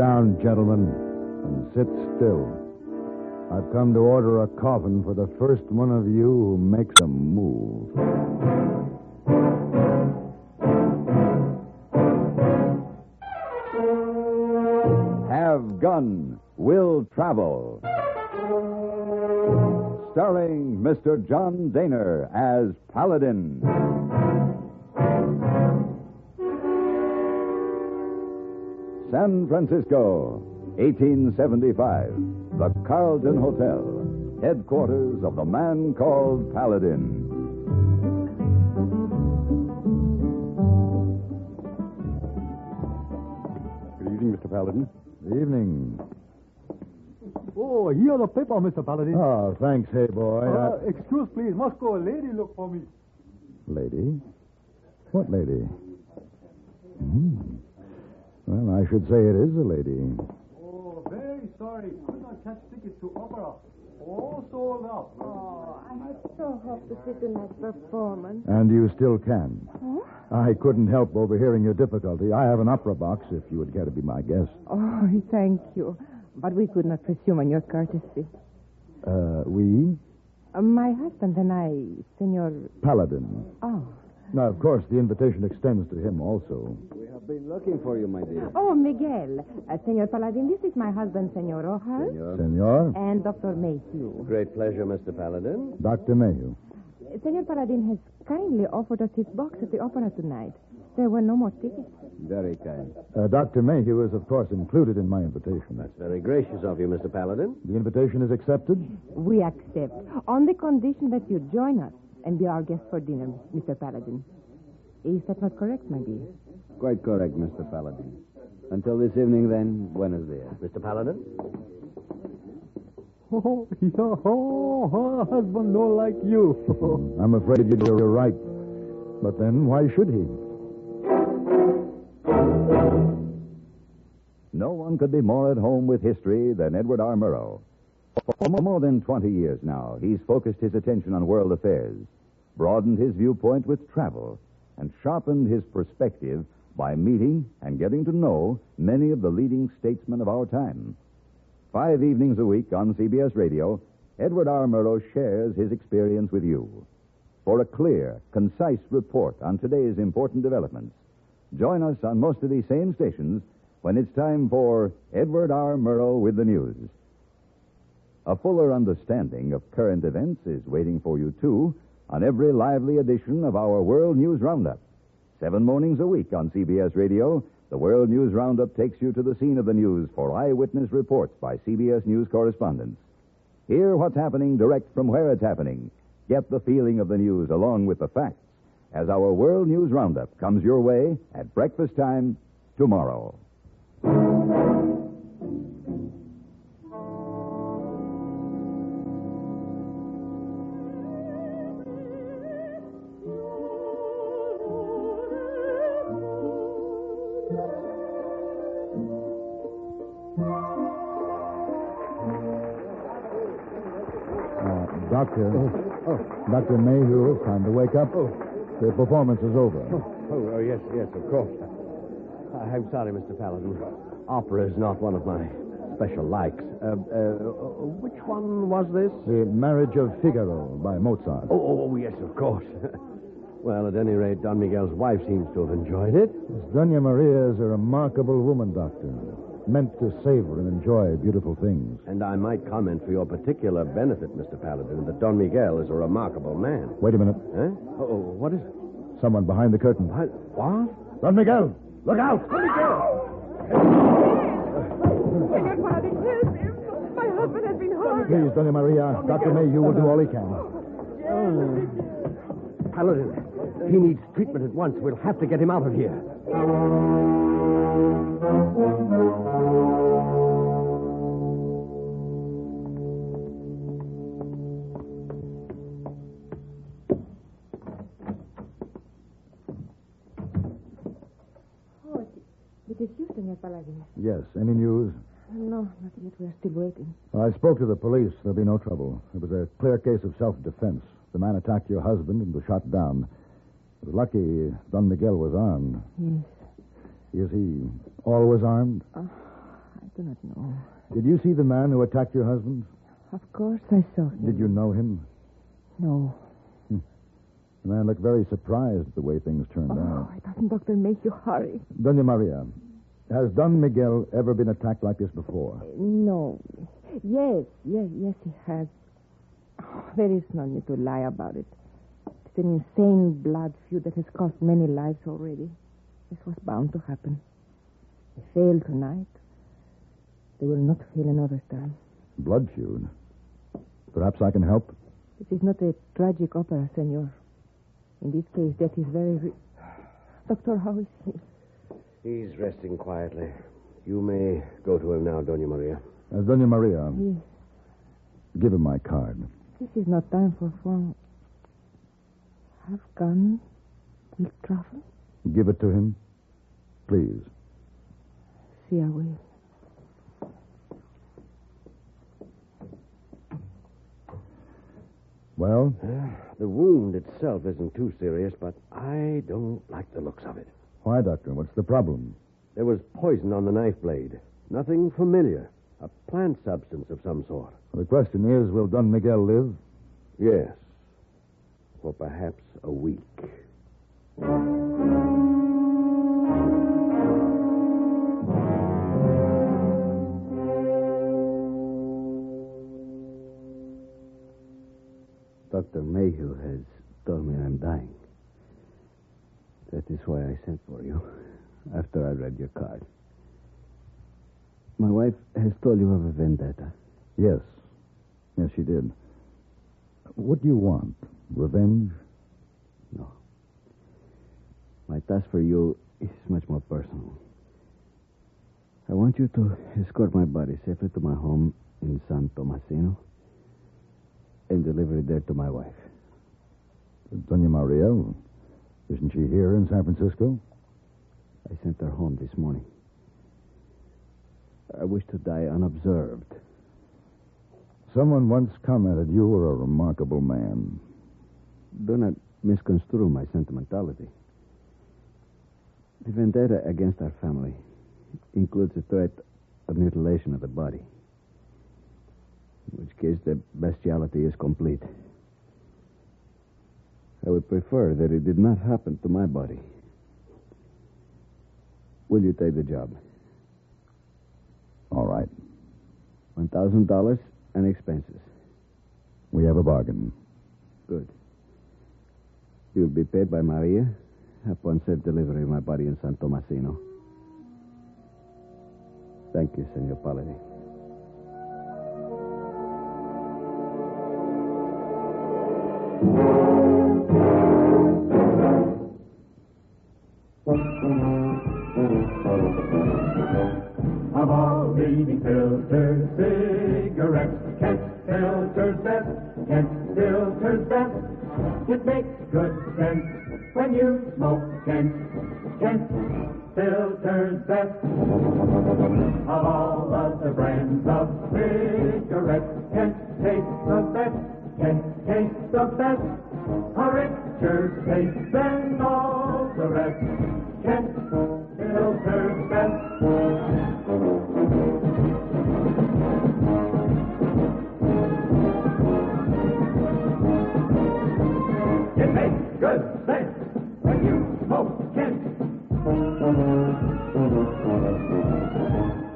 down, gentlemen, and sit still. I've come to order a coffin for the first one of you who makes a move. Have Gun Will Travel. Starring Mr. John Dehner as Paladin. San Francisco, 1875. The Carlton Hotel, headquarters of the man called Paladin. Good evening, Mr. Paladin. Good evening. Oh, here the paper, Mr. Paladin. Oh, thanks, hey boy. Excuse, please. Must go a lady look for me. Lady? What lady? Well, I should say it is a lady. Oh, very sorry. Could not catch tickets to opera. All sold out. Oh, I had so hoped to see tonight's performance. And you still can. Oh? I couldn't help overhearing your difficulty. I have an opera box, if you would care to be my guest. Oh, thank you. But we could not presume on your courtesy. We? My husband and I, Senor... Paladin. Oh. Now, of course, the invitation extends to him also. We have been looking for you, my dear. Oh, Miguel. Senor Paladin, this is my husband, Senor Rojas. Senor? And Dr. Mayhew. Great pleasure, Mr. Paladin. Dr. Mayhew. Senor Paladin has kindly offered us his box at the opera tonight. There were no more tickets. Very kind. Dr. Mayhew is, of course, included in my invitation. That's very gracious of you, Mr. Paladin. The invitation is accepted? We accept, on the condition that you join us and be our guest for dinner, Mr. Paladin. Is that not correct, my dear? Quite correct, Mr. Paladin. Until this evening, then, Buenos dias. Mr. Paladin? Oh, yeah, husband no like you. I'm afraid you're right. But then, why should he? No one could be more at home with history than Edward R. Murrow. For more than 20 years now, he's focused his attention on world affairs, broadened his viewpoint with travel, and sharpened his perspective by meeting and getting to know many of the leading statesmen of our time. 5 evenings a week on CBS Radio, Edward R. Murrow shares his experience with you. For a clear, concise report on today's important developments, join us on most of these same stations when it's time for Edward R. Murrow with the news. A fuller understanding of current events is waiting for you, too, on every lively edition of our World News Roundup. 7 mornings a week on CBS Radio, the World News Roundup takes you to the scene of the news for eyewitness reports by CBS News correspondents. Hear what's happening direct from where it's happening. Get the feeling of the news along with the facts as our World News Roundup comes your way at breakfast time tomorrow. Dr. Mayhew, it's time to wake up. The performance is over. Yes, of course. I'm sorry, Mr. Paladin. Opera is not one of my special likes. Which one was this? The Marriage of Figaro by Mozart. Oh, yes, of course. Well, at any rate, Don Miguel's wife seems to have enjoyed it. Doña Maria is a remarkable woman, Doctor. Meant to savor and enjoy beautiful things. And I might comment for your particular benefit, Mr. Paladin, that Don Miguel is a remarkable man. Wait a minute. Huh? Oh, what is it? Someone behind the curtain. What? Don Miguel! Look out! Senor Paladin, help him. My husband has been hurt. Please, Doña Maria. Dr. Mayhew will do all he can. Paladin, he needs treatment at once. We'll have to get him out of here. It is you, Senor Paladin. Yes. Any news? No, not yet. We are still waiting. I spoke to the police. There'll be no trouble. It was a clear case of self-defense. The man attacked your husband and was shot down. It was lucky Don Miguel was armed. Yes. Is he always armed? do not know. Did you see the man who attacked your husband? Of course I saw him. Did you know him? No. The man looked very surprised at the way things turned out. Why doesn't Doctor make you hurry? Doña Maria, has Don Miguel ever been attacked like this before? No. Yes, he has. Oh, there is no need to lie about it. It's an insane blood feud that has cost many lives already. This was bound to happen. They failed tonight. They will not fail another time. Blood feud? Perhaps I can help? This is not a tragic opera, senor. In this case, death is very Doctor, how is he? He's resting quietly. You may go to him now, Doña Maria. Doña Maria. Yes. Give him my card. This is not time for fun. Have gun will travel? Give it to him, please. See, I will. Well? The wound itself isn't too serious, but I don't like the looks of it. Why, Doctor? What's the problem? There was poison on the knife blade. Nothing familiar. A plant substance of some sort. The question is, will Don Miguel live? Yes. For perhaps a week. Dr. Mayhew has told me I'm dying. That is why I sent for you after I read your card. My wife has told you of a vendetta. Yes. Yes, she did. What do you want? Revenge? No. My task for you is much more personal. I want you to escort my body safely to my home in San Tomasino and deliver it there to my wife. Doña Maria, isn't she here in San Francisco? I sent her home this morning. I wish to die unobserved. Someone once commented you were a remarkable man. Do not misconstrue my sentimentality. The vendetta against our family includes a threat of mutilation of the body, in which case the bestiality is complete. I would prefer that it did not happen to my body. Will you take the job? All right. $1,000 and expenses. We have a bargain. Good. You'll be paid by Maria upon safe delivery of my body in San Tomasino. Thank you, Senor Paladin. Of all leading filters, cigarettes, Kent filters best, Kent filters best. It makes good sense when you smoke Kent, Kent filters best. Of all of the brands of cigarettes, Kent tastes the best, Kent tastes the best. A richer taste than all the rest, Kent filters best. It makes good sense when you smoke Kent.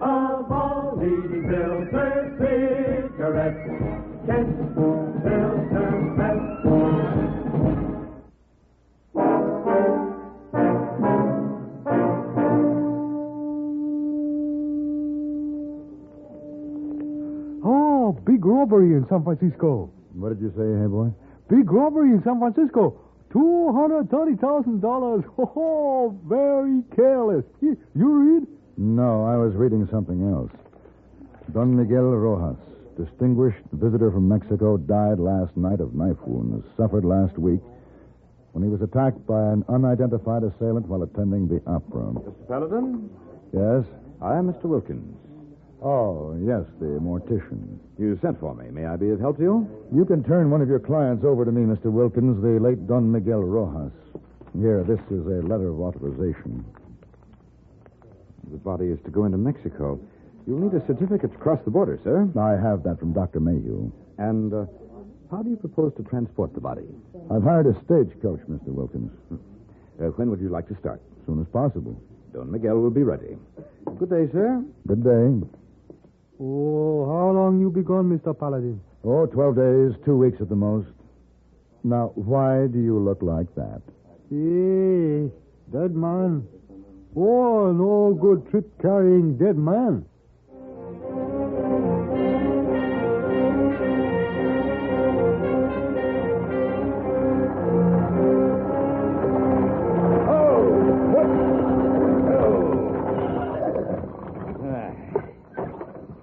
Of all leading filter cigarettes, Kent filters best. Oh, big robbery in San Francisco. What did you say, hey boy? Big robbery in San Francisco. $230,000. Oh, very careless. You read? No, I was reading something else. Don Miguel Rojas, distinguished visitor from Mexico, died last night of knife wounds suffered last week when he was attacked by an unidentified assailant while attending the opera. Mr. Paladin? Yes? I am Mr. Wilkins. Oh, yes, the mortician. You sent for me. May I be of help to you? You can turn one of your clients over to me, Mr. Wilkins, the late Don Miguel Rojas. Here, this is a letter of authorization. The body is to go into Mexico. You'll need a certificate to cross the border, sir. I have that from Dr. Mayhew. And how do you propose to transport the body? I've hired a stagecoach, Mr. Wilkins. When would you like to start? As soon as possible. Don Miguel will be ready. Good day, sir. Good day. Oh, how long you be gone, Mr. Paladin? Oh, 12 days, 2 weeks at the most. Now, why do you look like that? Hey, dead man. Oh, no good trip carrying dead man.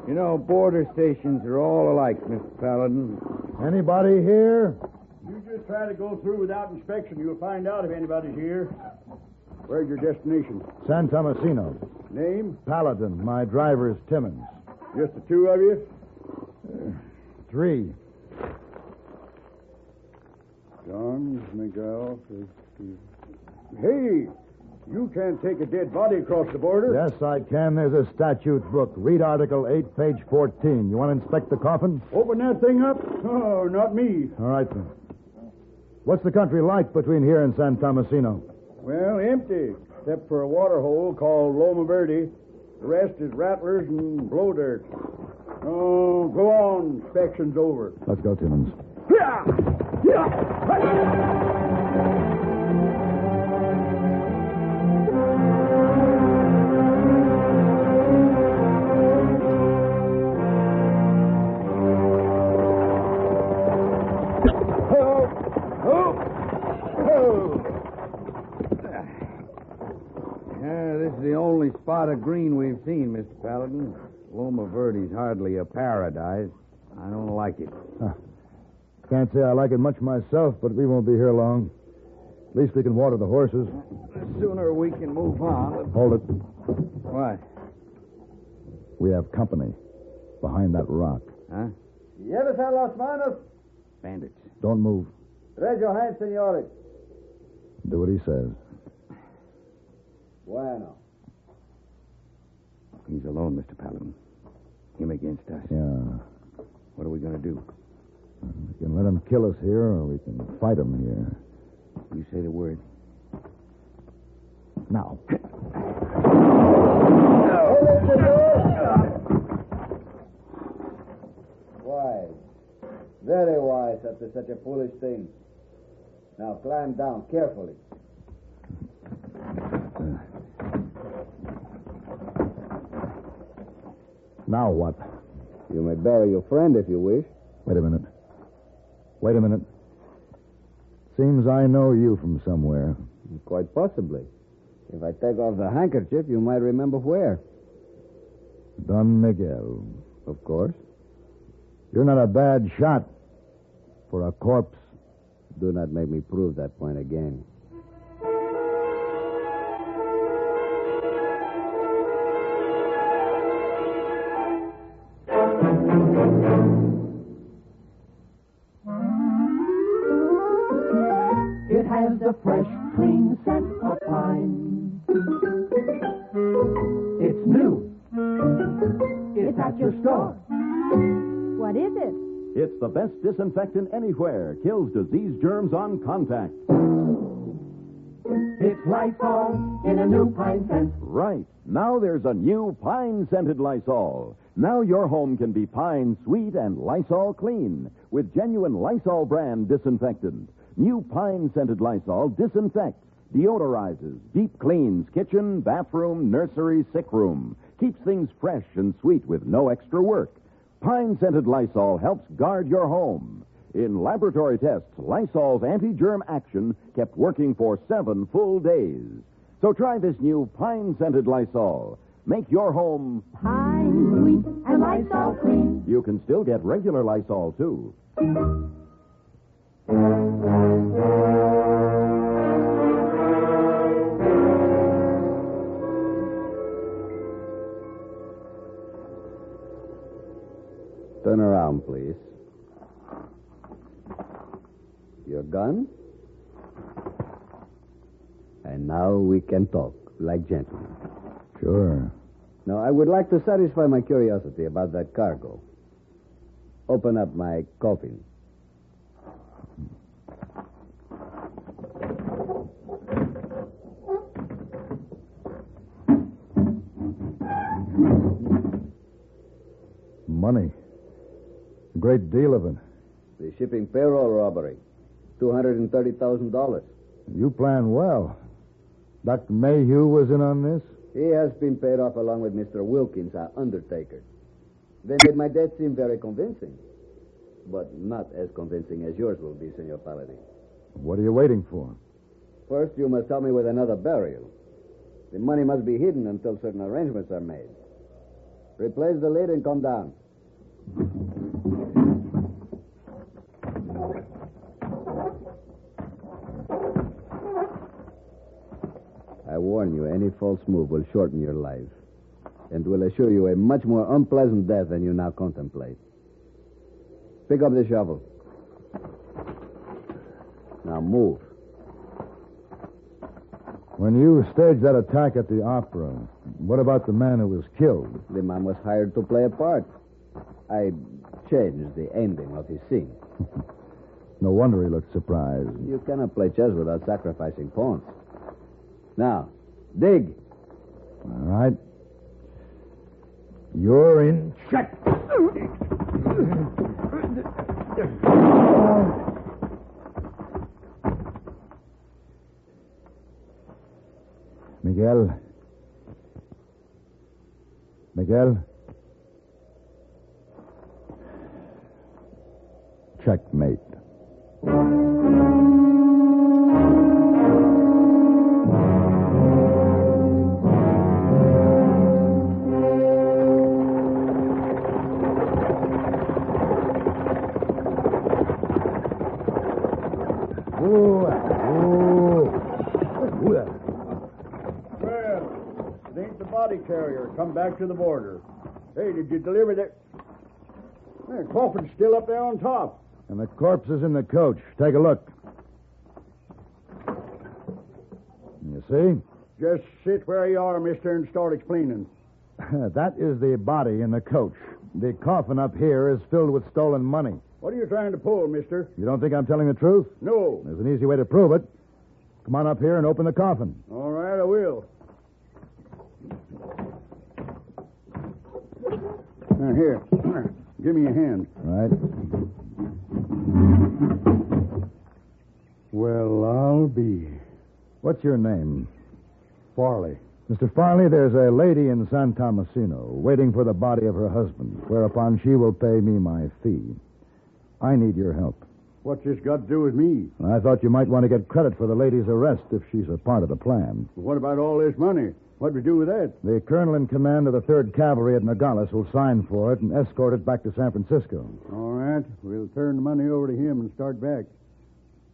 You know, border stations are all alike, Mr. Paladin. Anybody here? You just try to go through without inspection. You'll find out if anybody's here. Where's your destination? San Tomasino. Name? Paladin. My driver's Timmons. Just the two of you? 3. John, Miguel. Hey, you can't take a dead body across the border. Yes, I can. There's a statute book. Read Article 8, page 14. You want to inspect the coffin? Open that thing up? Oh, not me. All right, then. What's the country like between here and San Tomasino? Well, empty, except for a water hole called Loma Verde. The rest is rattlers and blow dirt. Oh, go on. Inspection's over. Let's go, Timmons. This is the only spot of green we've seen, Mr. Paladin. Loma Verde's hardly a paradise. I don't like it. Can't say I like it much myself, but we won't be here long. At least we can water the horses. The sooner we can move on. Hold it. What? We have company behind that rock. Huh? ¿Lleves a los manos? Bandits. Don't move. Raise your hands, senores. Do what he says. Bueno. He's alone, Mr. Paladin. Him against us. Yeah. What are we going to do? We can let him kill us here, or we can fight him here. You say the word. Now. Wise. Very wise after such a foolish thing. Now climb down carefully. Now what? You may bury your friend if you wish. Wait a minute. Seems I know you from somewhere. Quite possibly. If I take off the handkerchief, you might remember where. Don Miguel. Of course. You're not a bad shot for a corpse. Do not make me prove that point again. It has the fresh, clean scent of pine. It's new. It's at your store. What is it? It's the best disinfectant anywhere. Kills disease germs on contact. It's Lysol in a new pine scent. Right. Now there's a new pine-scented Lysol. Now your home can be pine sweet and Lysol clean with genuine Lysol brand disinfectant. New pine-scented Lysol disinfects, deodorizes, deep cleans kitchen, bathroom, nursery, sick room. Keeps things fresh and sweet with no extra work. Pine-scented Lysol helps guard your home. In laboratory tests, Lysol's anti-germ action kept working for 7 full days. So try this new pine-scented Lysol. Make your home Pine sweet and Lysol clean. You can still get regular Lysol, too. Turn around, please. Your gun? And now we can talk like gentlemen. Sure. Now, I would like to satisfy my curiosity about that cargo. Open up my coffin. Money. A great deal of it. The shipping payroll robbery. $230,000. You planned well. Dr. Mayhew was in on this? He has been paid off along with Mr. Wilkins, our undertaker. They made my death seem very convincing. But not as convincing as yours will be, Senor Paladin. What are you waiting for? First, you must help me with another burial. The money must be hidden until certain arrangements are made. Replace the lid and come down. I warn you, any false move will shorten your life and will assure you a much more unpleasant death than you now contemplate. Pick up the shovel. Now move. When you staged that attack at the opera, what about the man who was killed? The man was hired to play a part. I changed the ending of his scene. No wonder he looked surprised. You cannot play chess without sacrificing pawns. Now, dig. All right. You're in check. Miguel. Miguel. Checkmate. Carrier, come back to the border. Hey, did you deliver that? The coffin's still up there on top. And the corpse is in the coach. Take a look. You see? Just sit where you are, mister, and start explaining. That is the body in the coach. The coffin up here is filled with stolen money. What are you trying to pull, mister? You don't think I'm telling the truth? No. There's an easy way to prove it. Come on up here and open the coffin. All right, I will. Now, here. Give me a hand. Right. Well, I'll be. What's your name? Farley. Mr. Farley, there's a lady in San Tomasino waiting for the body of her husband, whereupon she will pay me my fee. I need your help. What's this got to do with me? I thought you might want to get credit for the lady's arrest if she's a part of the plan. What about all this money? What do we do with that? The colonel in command of the 3rd Cavalry at Nogales will sign for it and escort it back to San Francisco. All right. We'll turn the money over to him and start back.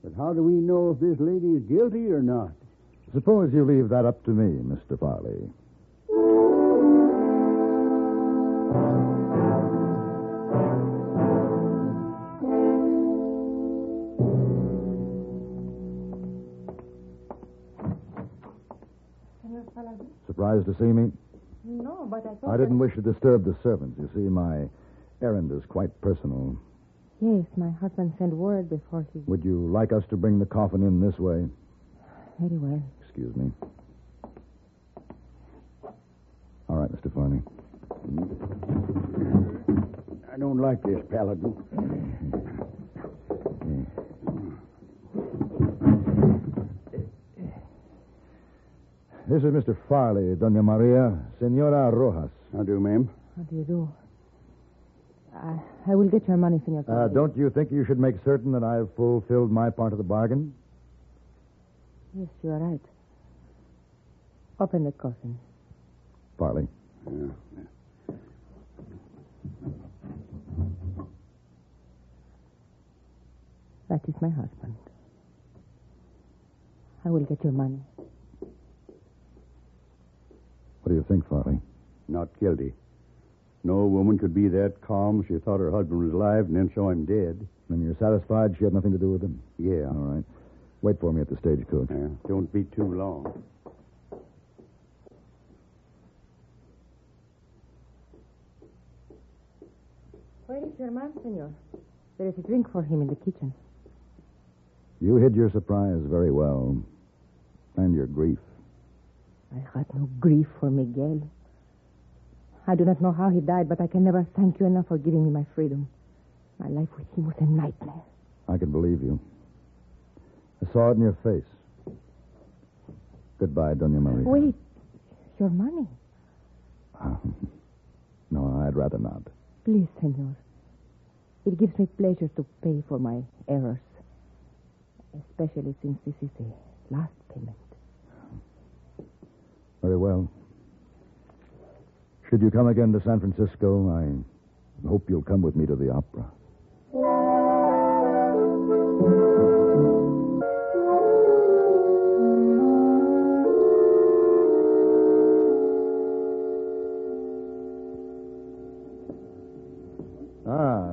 But how do we know if this lady is guilty or not? Suppose you leave that up to me, Mr. Farley. Surprised to see me? No, but I thought... I didn't wish to disturb the servants. You see, my errand is quite personal. Yes, my husband sent word before he... Would you like us to bring the coffin in this way? Very well. Excuse me. All right, Mr. Farley. I don't like this, Paladin. This is Mr. Farley, Doña Maria, Senora Rojas. How do, ma'am? How do you do? I will get your money, Senor Farley. Don't you think you should make certain that I've fulfilled my part of the bargain? Yes, you are right. Open the coffin. Farley. Yeah. That is my husband. I will get your money. What do you think, Farley? Not guilty. No woman could be that calm. She thought her husband was alive and then saw him dead. And you're satisfied she had nothing to do with him? Yeah. All right. Wait for me at the stagecoach. Yeah. Don't be too long. Where is your man, senor? There is a drink for him in the kitchen. You hid your surprise very well. And your grief. I had no grief for Miguel. I do not know how he died, but I can never thank you enough for giving me my freedom. My life with him was a nightmare. I can believe you. I saw it in your face. Goodbye, Doña Maria. Wait. Your money. No, I'd rather not. Please, senor. It gives me pleasure to pay for my errors. Especially since this is the last payment. Very well. Should you come again to San Francisco, I hope you'll come with me to the opera.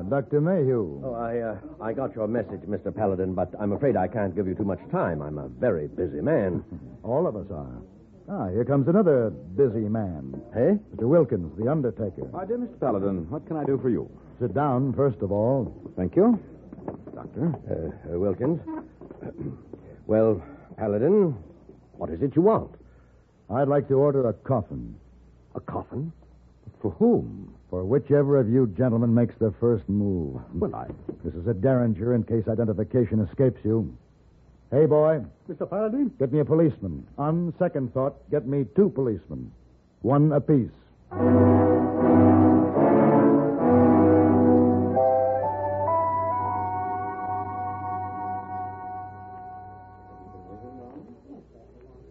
Dr. Mayhew. Oh, I got your message, Mr. Paladin, but I'm afraid I can't give you too much time. I'm a very busy man. All of us are. Here comes another busy man. Hey? Mr. Wilkins, the undertaker. My dear Mr. Paladin, what can I do for you? Sit down, first of all. Thank you. Doctor? Wilkins. Well, Paladin, what is it you want? I'd like to order a coffin. A coffin? For whom? For whichever of you gentlemen makes the first move. Well, This is a derringer in case identification escapes you. Hey, boy. Mr. Paladin? Get me a policeman. On second thought, get me 2 policemen. 1 apiece.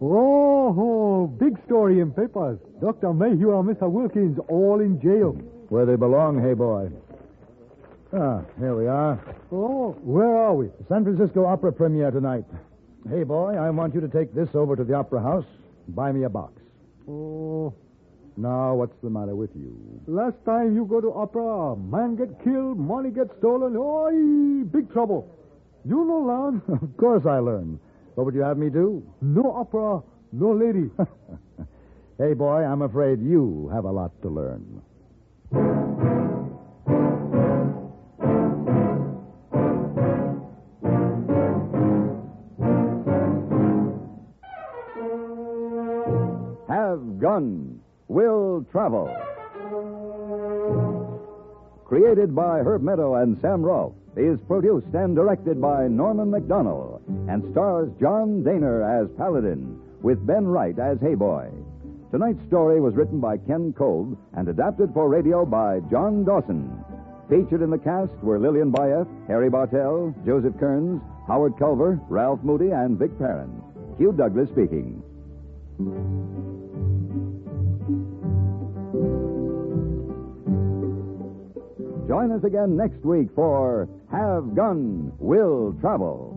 Oh, big story in papers. Dr. Mayhew and Mr. Wilkins all in jail. Where they belong, hey, boy. Here we are. Oh, where are we? The San Francisco Opera premiere tonight. Hey, boy, I want you to take this over to the Opera House. Buy me a box. Oh, Now, what's the matter with you? last time you go to opera, man get killed, money get stolen. Oh, big trouble. You know, Lon. Of course I learn. What would you have me do? No opera, no lady. Hey, boy, I'm afraid you have a lot to learn. Have Gun, Will Travel. Created by Herb Meadow and Sam Rolfe, is produced and directed by Norman McDonnell, and stars John Dehner as Paladin, with Ben Wright as Hayboy. Tonight's story was written by Ken Kolb and adapted for radio by John Dawson. Featured in the cast were Lillian Bayef, Harry Bartell, Joseph Kearns, Howard Culver, Ralph Moody, and Vic Perrin. Hugh Douglas speaking. Join us again next week for Have Gun, Will Travel.